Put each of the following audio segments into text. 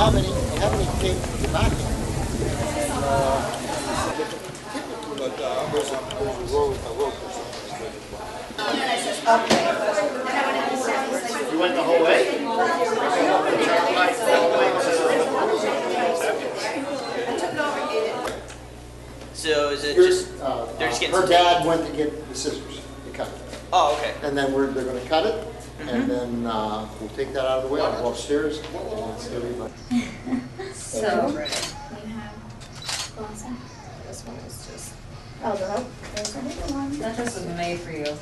how many came from the back end? But there's a road. You went the whole way? So is it just, they're just getting her dad went to get the scissors to cut it. Oh, okay. And then they're going to cut it, and then we'll take that out of the way. I'll go upstairs and see everybody. So, we have glass. This one is just, oh, there's another one. That just was made for you.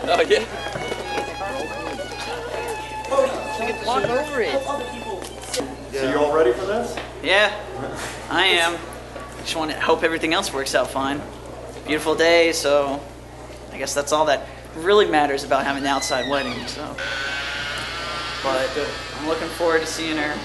Oh, yeah. Walk over it. So you all ready for this? Yeah, I am. Just want to hope everything else works out fine. Beautiful day, so I guess that's all that really matters about having an outside wedding. So, but I'm looking forward to seeing her.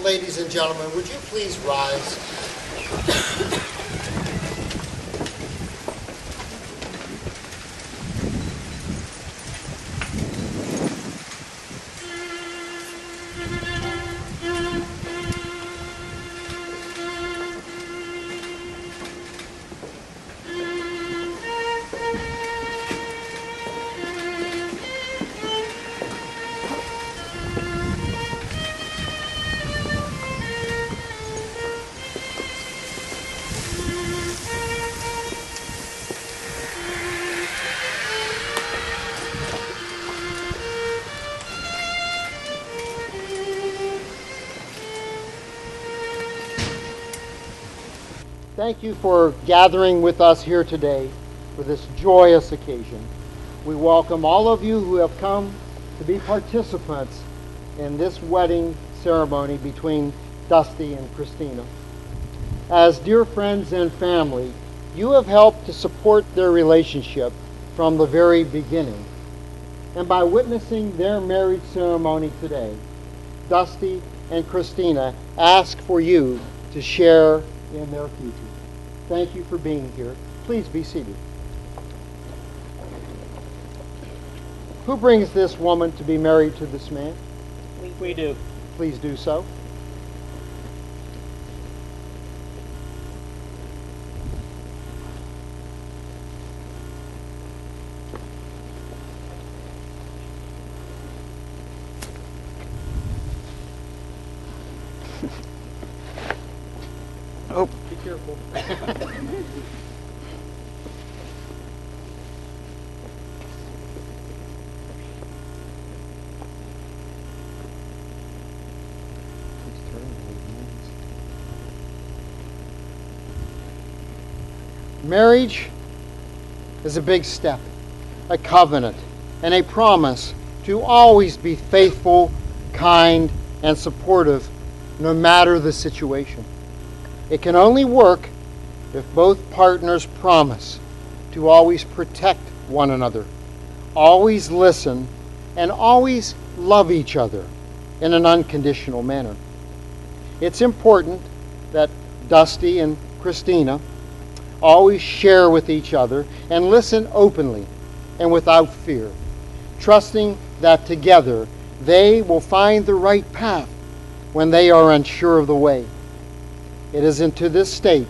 Ladies and gentlemen, would you please rise? Thank you for gathering with us here today for this joyous occasion. We welcome all of you who have come to be participants in this wedding ceremony between Dusty and Christina. As dear friends and family, you have helped to support their relationship from the very beginning. And by witnessing their marriage ceremony today, Dusty and Christina ask for you to share in their future. Thank you for being here. Please be seated. Who brings this woman to be married to this man? We do. Please do so. Oh, Be careful. Marriage is a big step, a covenant, and a promise to always be faithful, kind, and supportive no matter the situation. It can only work if both partners promise to always protect one another, always listen, and always love each other in an unconditional manner. It's important that Dusty and Christina always share with each other and listen openly and without fear, trusting that together they will find the right path when they are unsure of the way. It is into this state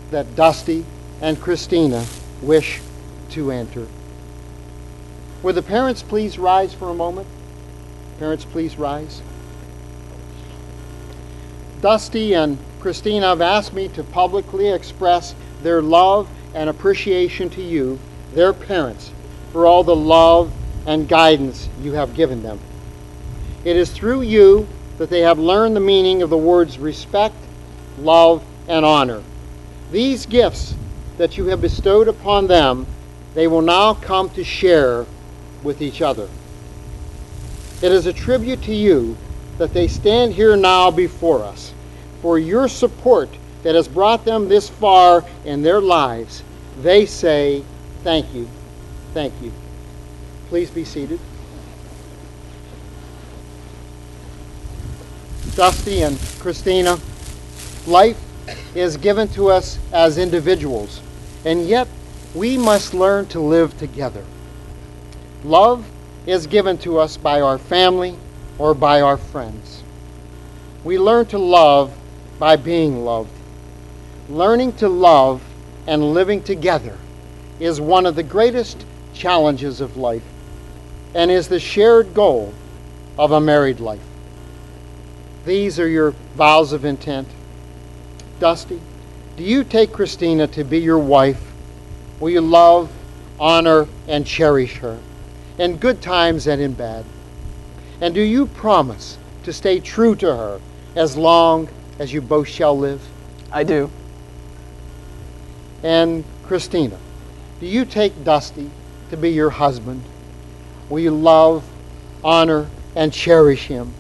that Dusty and Christina wish to enter. Would the parents please rise for a moment? Parents, please rise. Dusty and Christina have asked me to publicly express their love and appreciation to you, their parents, for all the love and guidance you have given them. It is through you that they have learned the meaning of the words respect, love, and honor. These gifts that you have bestowed upon them, they will now come to share with each other. It is a tribute to you that they stand here now before us. For your support that has brought them this far in their lives, they say thank you. Thank you. Please be seated. Dusty and Christina, life is given to us as individuals, and yet we must learn to live together. Love is given to us by our family or by our friends. We learn to love by being loved. Learning to love and living together is one of the greatest challenges of life and is the shared goal of a married life. These are your vows of intent. Dusty, do you take Christina to be your wife? Will you love, honor, and cherish her in good times and in bad? And do you promise to stay true to her as long as you both shall live? I do. And Christina, do you take Dusty to be your husband? Will you love, honor, and cherish him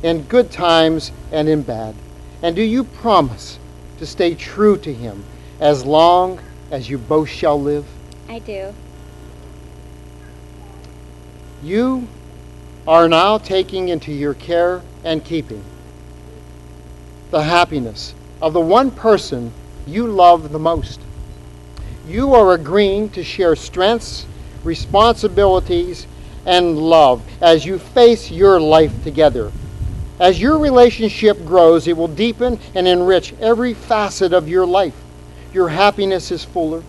in good times and in bad? And do you promise to stay true to him as long as you both shall live? I do. You are now taking into your care and keeping the happiness of the one person you love the most. You are agreeing to share strengths, responsibilities, and love as you face your life together. As your relationship grows, it will deepen and enrich every facet of your life. Your happiness is fuller,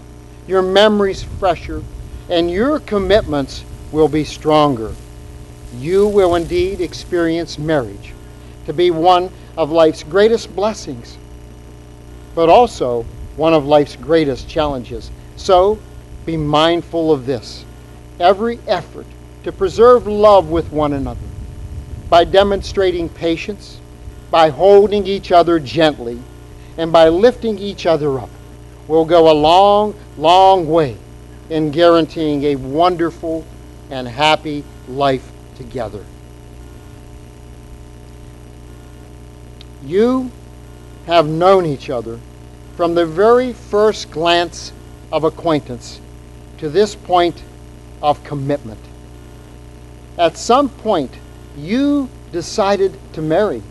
your memories fresher, and your commitments will be stronger. You will indeed experience marriage to be one of life's greatest blessings, but also one of life's greatest challenges. So, be mindful of this. Every effort to preserve love with one another, by demonstrating patience, by holding each other gently, and by lifting each other up, will go a long, long way in guaranteeing a wonderful and happy life together. You have known each other from the very first glance of acquaintance to this point of commitment. At some point, you decided to marry.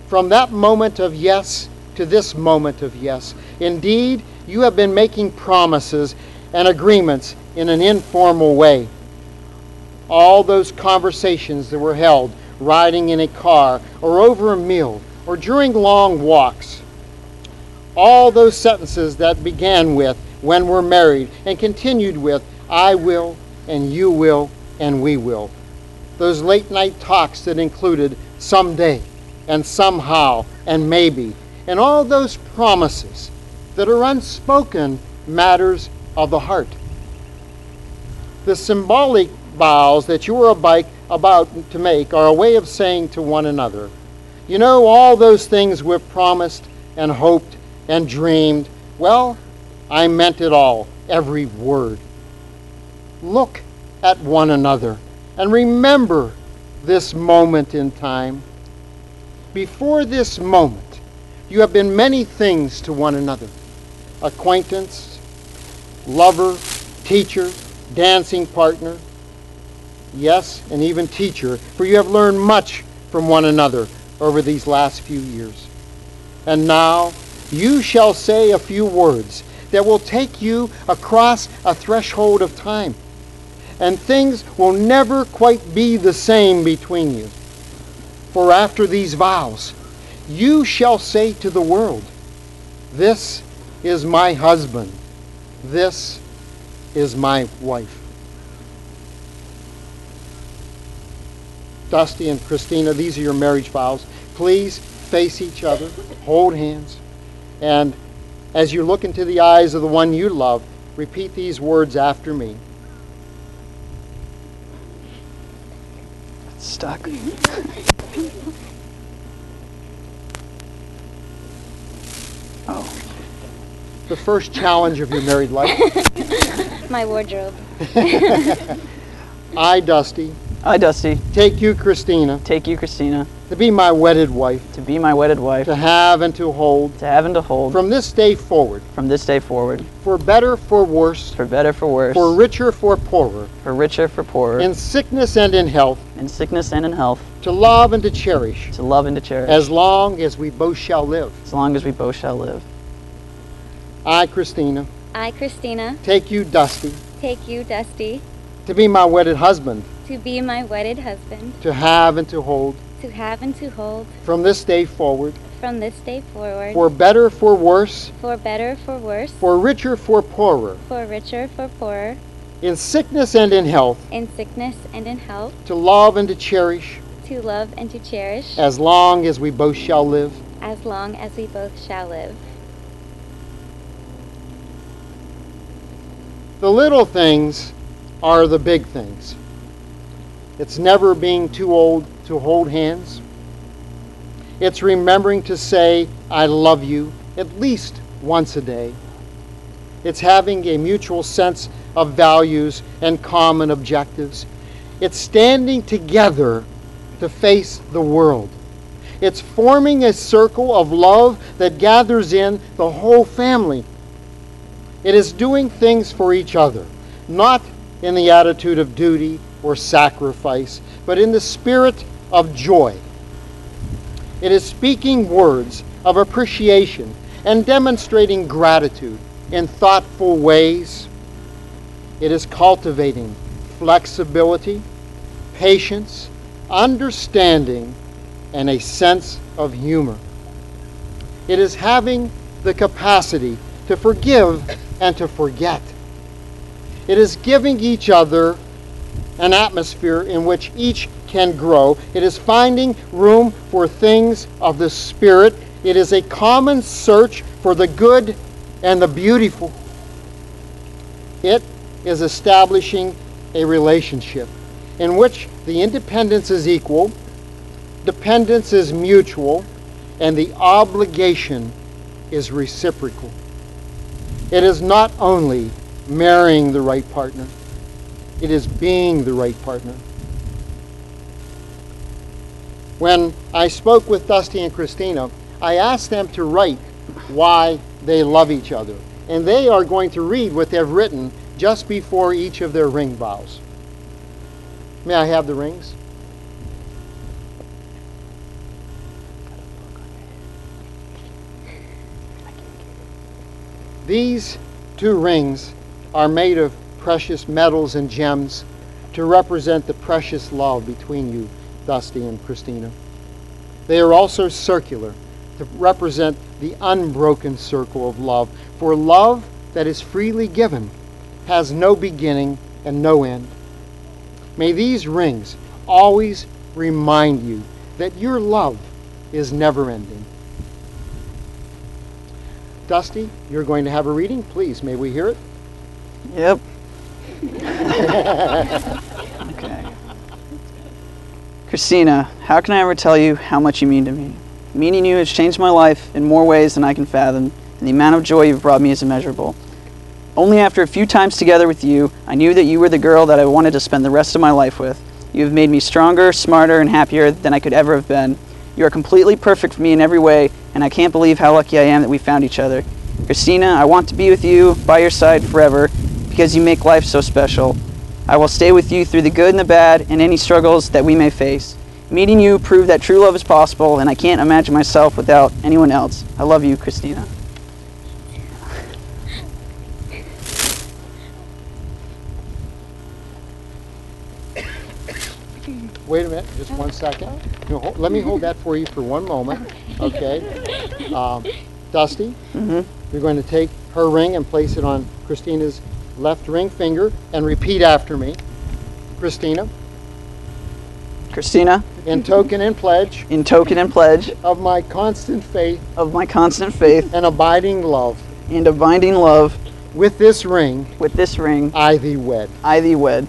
From that moment of yes to this moment of yes, indeed, you have been making promises and agreements in an informal way. All those conversations that were held riding in a car or over a meal or during long walks. All those sentences that began with, when we're married, and continued with, I will, and you will, and we will. Those late night talks that included someday, and somehow, and maybe, and all those promises that are unspoken matters of the heart. The symbolic vows that you are about to make are a way of saying to one another, you know, all those things we've promised and hoped and dreamed, well, I meant it all, every word. Look at one another and remember this moment in time. Before this moment, you have been many things to one another. Acquaintance, lover, teacher, dancing partner, yes, and even teacher, for you have learned much from one another over these last few years. And now you shall say a few words that will take you across a threshold of time, and things will never quite be the same between you. For after these vows, you shall say to the world, this is my husband, this is my wife. Dusty and Christina, these are your marriage vows. Please face each other, hold hands, and as you look into the eyes of the one you love, repeat these words after me. It's stuck. Oh. The first challenge of your married life. My wardrobe. I, Dusty, I, Dusty, take you, Christina, take you, Christina, to be my wedded wife, to be my wedded wife, to have and to hold, from this day forward, for better, for worse, for better, for worse, for richer, for poorer, for richer, for poorer, in sickness and in health, to love and to cherish, as long as we both shall live. I, Christina, I, Christina, take you, Dusty, take you, Dusty, to be my wedded husband, to be my wedded husband, to have and to hold, from this day forward, for better, for worse, for better, for worse, for richer, for poorer, for richer, for poorer, in sickness and in health, to love and to cherish, as long as we both shall live. The little things are the big things. It's never being too old to hold hands. It's remembering to say, I love you, at least once a day. It's having a mutual sense of values and common objectives. It's standing together to face the world. It's forming a circle of love that gathers in the whole family. It is doing things for each other, not in the attitude of duty or sacrifice, but in the spirit of joy. It is speaking words of appreciation and demonstrating gratitude in thoughtful ways. It is cultivating flexibility, patience, understanding, and a sense of humor. It is having the capacity to forgive and to forget. It is giving each other an atmosphere in which each can grow. It is finding room for things of the Spirit. It is a common search for the good and the beautiful. It is establishing a relationship in which the independence is equal, dependence is mutual, and the obligation is reciprocal. It is not only marrying the right partner, it is being the right partner. When I spoke with Dusty and Christina, I asked them to write why they love each other. And they are going to read what they've written just before each of their ring vows. May I have the rings? These two rings are made of precious metals and gems to represent the precious love between you, Dusty and Christina. They are also circular to represent the unbroken circle of love. For love that is freely given has no beginning and no end. May these rings always remind you that your love is never ending. Dusty, you're going to have a reading. Please, may we hear it? Yep. Okay. Christina, how can I ever tell you how much you mean to me? Meeting you has changed my life in more ways than I can fathom, and the amount of joy you've brought me is immeasurable. Only after a few times together with you, I knew that you were the girl that I wanted to spend the rest of my life with. You have made me stronger, smarter, and happier than I could ever have been. You are completely perfect for me in every way, and I can't believe how lucky I am that we found each other. Christina, I want to be with you, by your side forever, because you make life so special. I will stay with you through the good and the bad and any struggles that we may face. Meeting you proved that true love is possible, and I can't imagine myself without anyone else. I love you, Christina. Wait a minute, just 1 second. Let me hold that for you for one moment, okay? Dusty, you're going to take her ring and place it on Christina's left ring finger and repeat after me. Christina. Christina. In token and pledge. In token and pledge. Of my constant faith. Of my constant faith. And abiding love. And abiding love. With this ring. With this ring. I thee wed. I thee wed.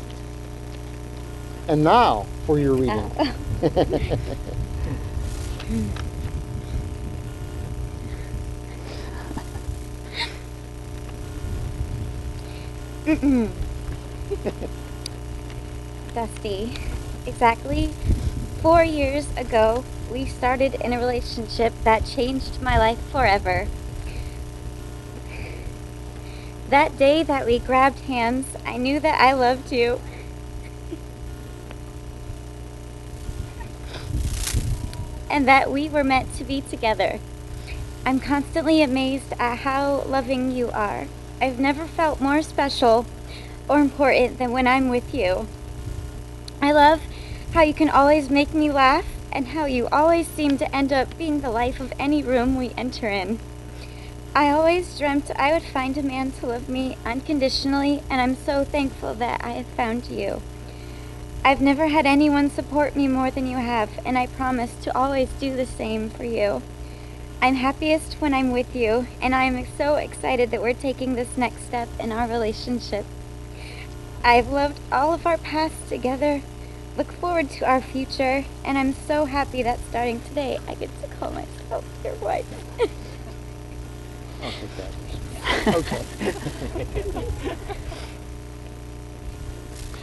And now for your reading. Dusty, exactly 4 years ago, we started in a relationship that changed my life forever. That day that we grabbed hands, I knew that I loved you. And that we were meant to be together. I'm constantly amazed at how loving you are. I've never felt more special or important than when I'm with you. I love how you can always make me laugh and how you always seem to end up being the life of any room we enter in. I always dreamt I would find a man to love me unconditionally, and I'm so thankful that I have found you. I've never had anyone support me more than you have, and I promise to always do the same for you. I'm happiest when I'm with you, and I am so excited that we're taking this next step in our relationship. I've loved all of our pasts together, look forward to our future, and I'm so happy that starting today I get to call myself your wife. I'll take that.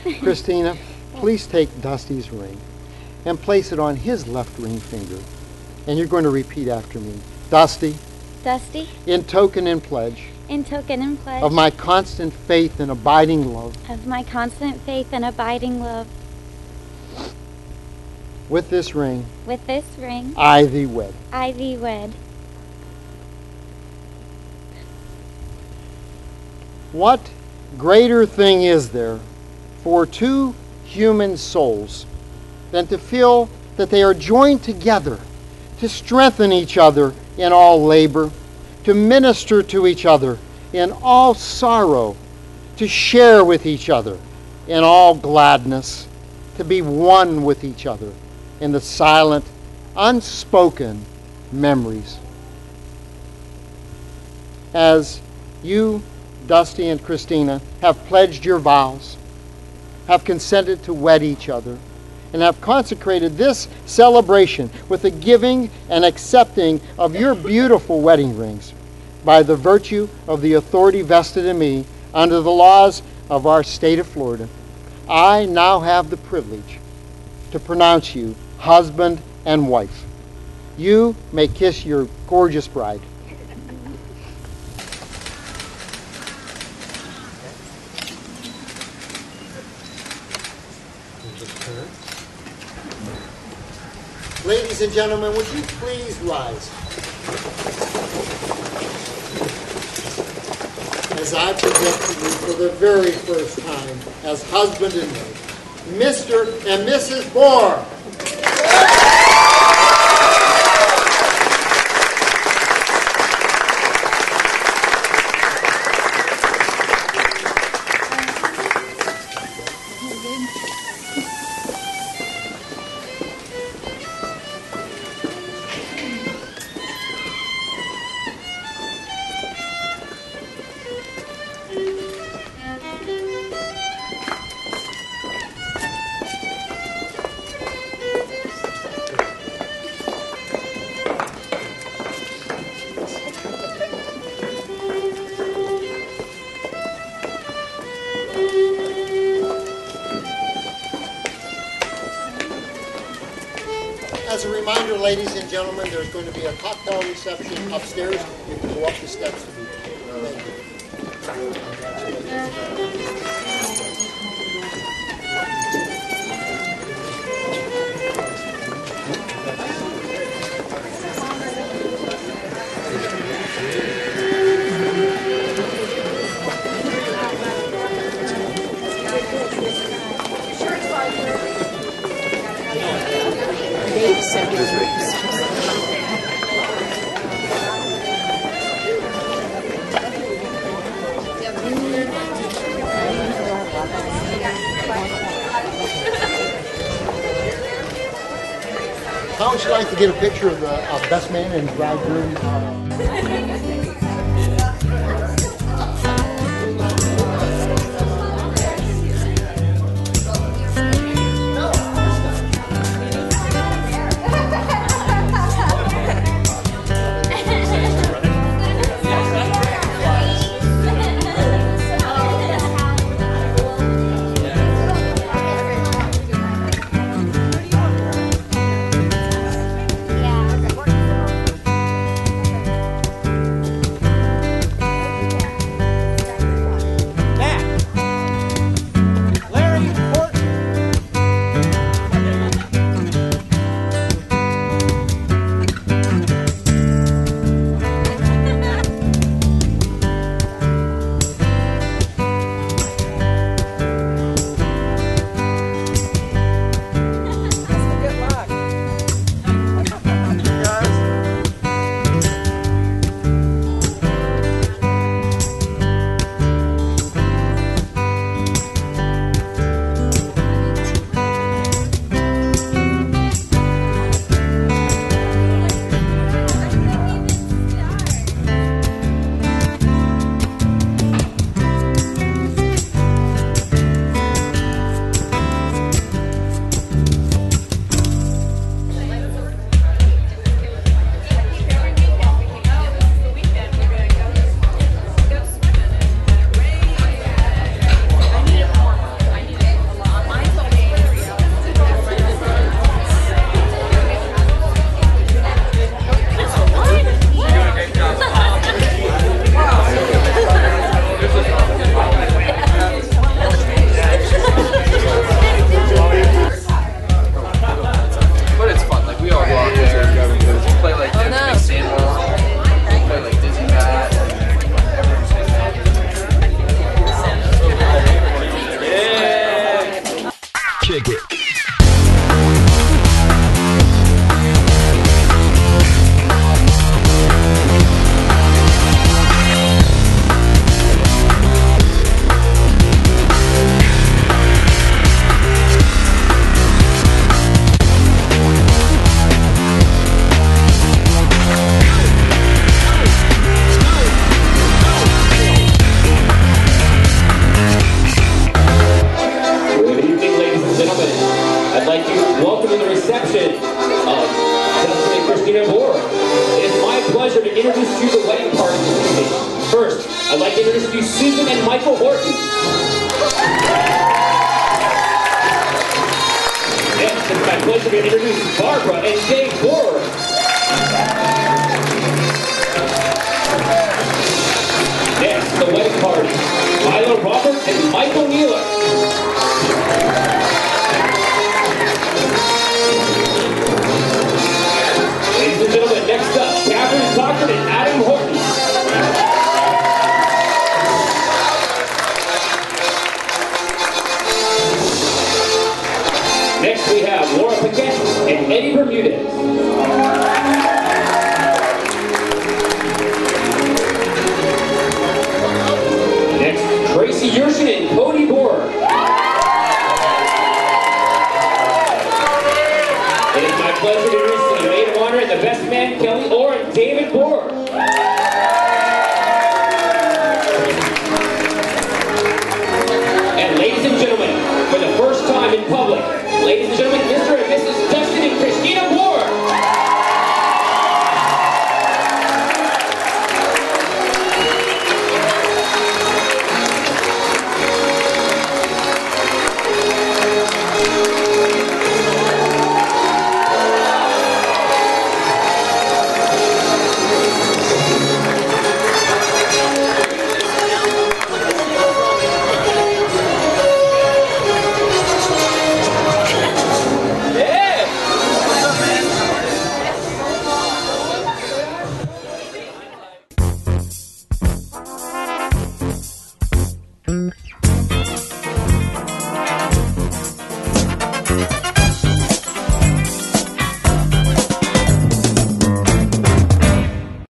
Okay. Christina, please take Dusty's ring and place it on his left ring finger. And you're going to repeat after me. Dusty. Dusty. In token and pledge. In token and pledge. Of my constant faith and abiding love. Of my constant faith and abiding love. With this ring. With this ring. I thee wed. I thee wed. What greater thing is there for two human souls than to feel that they are joined together to strengthen each other in all labor, to minister to each other in all sorrow, to share with each other in all gladness, to be one with each other in the silent, unspoken memories. As you, Dusty and Christina, have pledged your vows, have consented to wed each other, and have consecrated this celebration with the giving and accepting of your beautiful wedding rings by the virtue of the authority vested in me under the laws of our state of Florida, I now have the privilege to pronounce you husband and wife. You may kiss your gorgeous bride. turn. Ladies and gentlemen, would you please rise? As I present to you for the very first time as husband and wife, Mr. and Mrs. Bohr. As a reminder, ladies and gentlemen, there's going to be a cocktail reception upstairs. You can go up the steps to be there. How would you like to get a picture of the best man and bridegroom? I'd like to introduce to you Susan and Michael Horton. Next, it's my pleasure to introduce Barbara and Dave Bohr. Next, the wedding party.